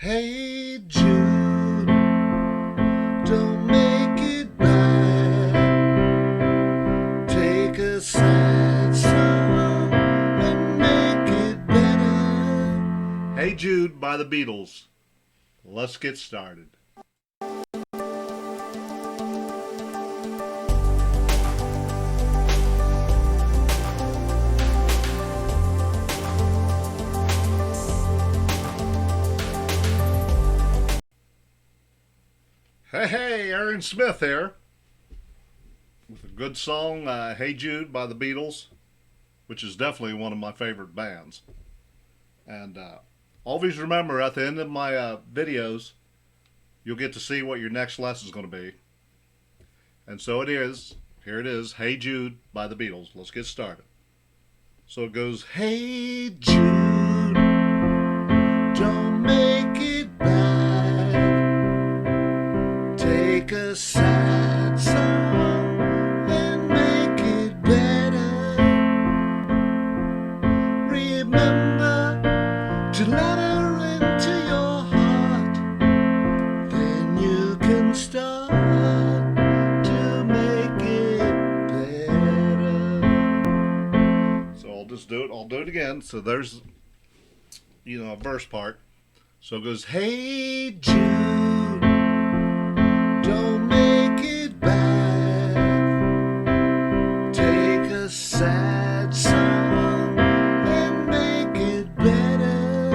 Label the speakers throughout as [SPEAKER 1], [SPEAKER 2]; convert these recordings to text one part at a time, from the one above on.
[SPEAKER 1] Hey Jude, don't make it bad. Take a sad song and make it better. Hey Jude by the Beatles. Let's get started. Hey, Aaron Smith here with a good song, Hey Jude by the Beatles, which is definitely one of my favorite bands. And always remember at the end of my videos, you'll get to see what your next lesson is going to be. And so it is. Here it is, Hey Jude by the Beatles. Let's get started. So it goes, Hey Jude, don't make it bad. Take a sad song and make it better. Remember to let her into your heart. Then you can start to make it better. So I'll just do it. I'll do it again. So there's, a verse part. So it goes, Hey Jude, don't make it bad. Take a sad song and make it better.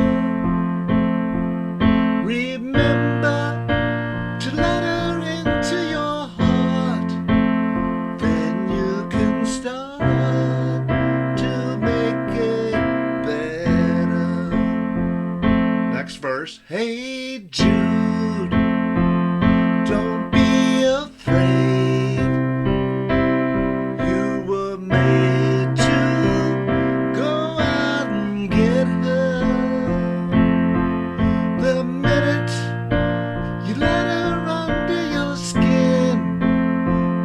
[SPEAKER 1] Remember to let her into your heart. Then you can start to make it better. Next verse. Hey Jude, don't be afraid. You were made to go out and get her. The minute you let her under your skin,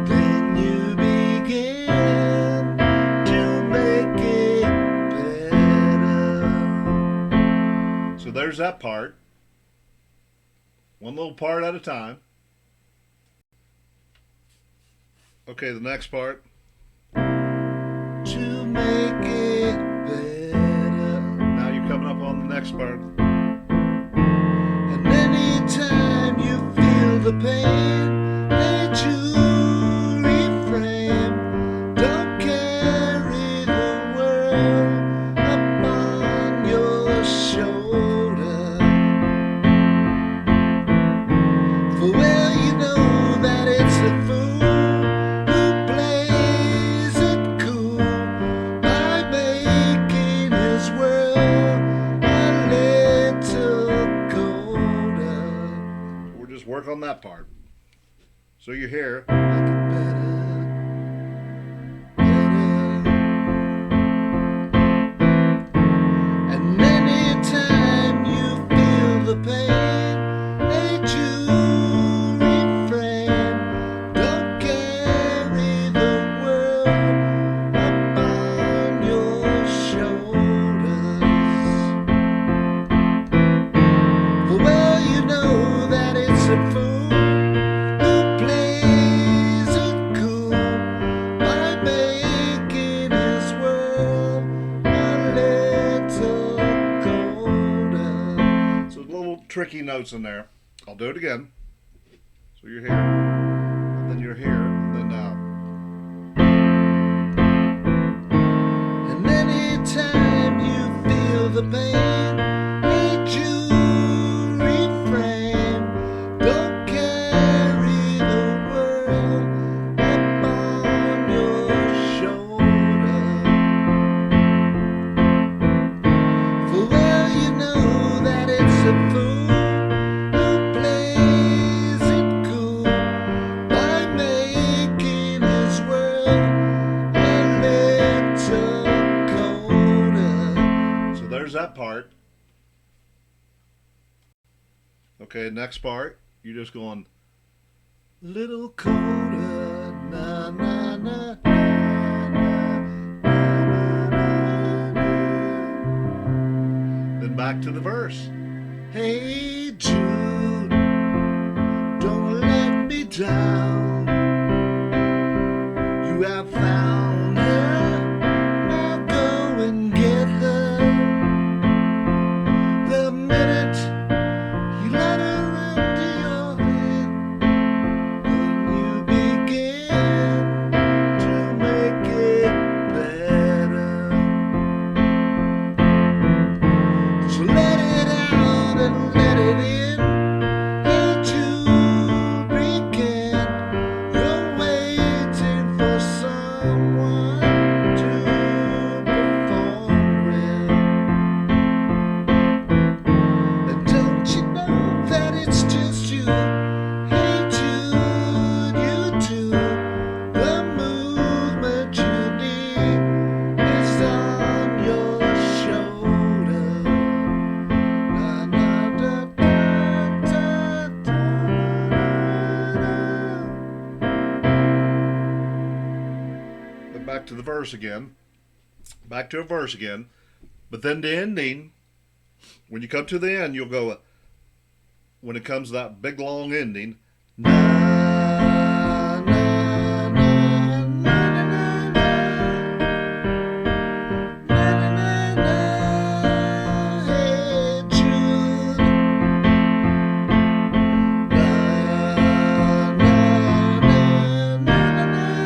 [SPEAKER 1] then you begin to make it better. So there's that part. One little part at a time. Okay, the next part. To make it better. Now you're coming up on the next part. And anytime you feel the pain, let you refrain. Don't carry the world upon your shoulder. For well you know that it's a fool who plays it cool by making his world a little colder. So we're just working on that part. So you hear, make it better, better. And anytime you feel the pain, let you refrain. Don't carry the world upon your shoulders. For well you know that it's a fool who plays it cool by making his world a little colder. So little tricky notes in there. I'll do it again. So you're here, and then you're here, and then now. And anytime you feel the pain, let you refrain. Don't carry the world upon your shoulder. For well you know that it's a fool who plays it cool by making his world a little colder. So there's that part. Okay, next part. You're just going little colder, na na na na na na. Then back to the verse. Hey Jude, don't let me down. You have found her, now go and get her. The minute you let her into your hand, then you begin to make it better. So let it out and let it in. Hey Jude, begin. You're waiting for someone to perform it. And don't you know that it's just you? Hey Jude, you do. The movement you need is on your shoulder. Na, na, da, da, da, da, Then back to the verse again. Back to a verse again. But then the ending, when you come to the end, you'll go, when it comes to that big long ending, na, na, na, na, na, na, na, na, na, hey Jude. Na, na, na, na, na, na, na, na,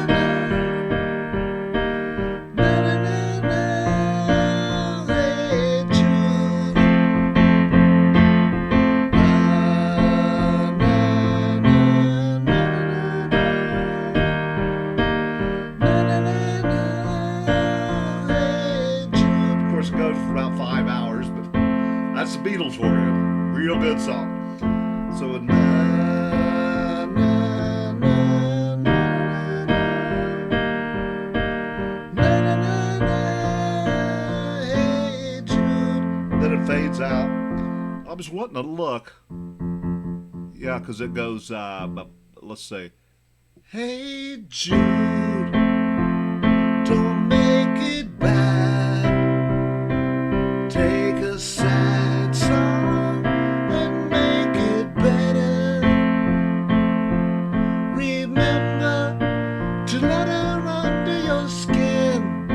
[SPEAKER 1] hey Jude. Of course, it goes for about 5 hours, but that's the Beatles for you. Real good song. So, na, na, na, na, na, na, na, hey Jude. Then it fades out. I was wanting to look. Yeah, because it goes, let's see. Hey Jude, don't make it bad. Take a sad song and make it better. Remember to let her under your skin.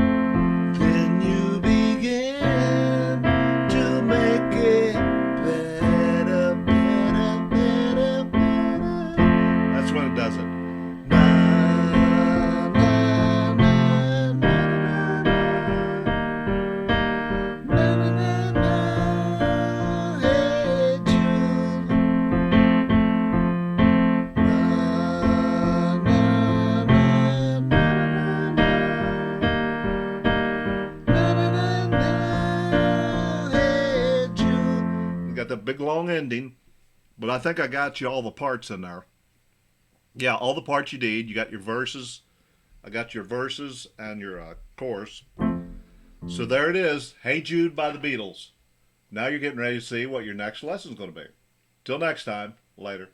[SPEAKER 1] Then you begin to make it better, better, better, better. That's when it does it. Na, na, na, na, na, na, na, na, hey Jude. Na, na, na, na, na, hey Jude. You got that big long ending, but I think I got you all the parts in there. Yeah, all the parts you need. You got your verses. I got your verses and your chorus. So there it is. Hey Jude by the Beatles. Now you're getting ready to see what your next lesson's going to be. Till next time. Later.